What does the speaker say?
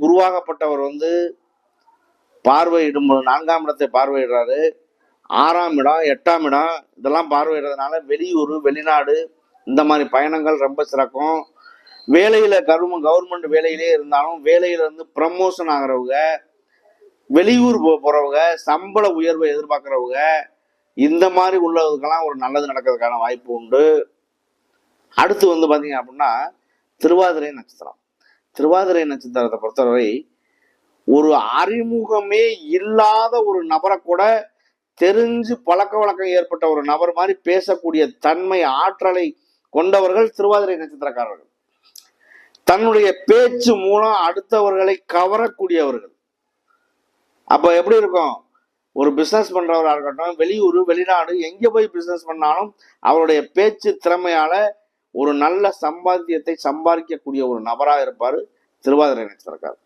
குருவாகப்பட்டவர் பார்வையிடும் 4ஆம் இடத்தை பார்வையிடுறாரு. 6ஆம் இடம், 8ஆம் இடம் இதெல்லாம் பார்வையிடுறதுனால வெளியூர், வெளிநாடு இந்த மாதிரி பயணங்கள் ரொம்ப சிறக்கும். வேலையில கவர்மெண்ட் வேலையிலே இருந்தாலும் வேலையில இருந்து ப்ரமோஷன் ஆகிறவங்க, வெளியூர் போறவங்க, சம்பள உயர்வை எதிர்பார்க்கிறவங்க, இந்த மாதிரி உள்ளவங்களுக்கெல்லாம் ஒரு நல்லது நடக்கிறதுக்கான வாய்ப்பு உண்டு. அடுத்து பாத்தீங்க அப்படின்னா திருவாதிரை நட்சத்திரம். திருவாதிரை நட்சத்திரத்தை பொறுத்தவரை ஒரு அறிமுகமே இல்லாத ஒரு நபரை கூட தெரிஞ்சு பழக்க வழக்கம் ஏற்பட்ட ஒரு நபர் மாதிரி பேசக்கூடிய தன்மை, ஆற்றலை கொண்டவர்கள் திருவாதிரை நட்சத்திரக்காரர்கள். தன்னுடைய பேச்சு மூலம் அடுத்தவர்களை கவரக்கூடியவர்கள். அப்ப எப்படி இருக்கும்? ஒரு பிசினஸ் பண்றவராக இருக்கட்டும், வெளியூர், வெளிநாடு எங்க போய் பிசினஸ் பண்ணாலும் அவருடைய பேச்சு திறமையால ஒரு நல்ல சம்பாத்தியத்தை சம்பாதிக்கக்கூடிய ஒரு நபராக இருப்பாரு திருவாதிரை நட்சத்திரக்காரர்.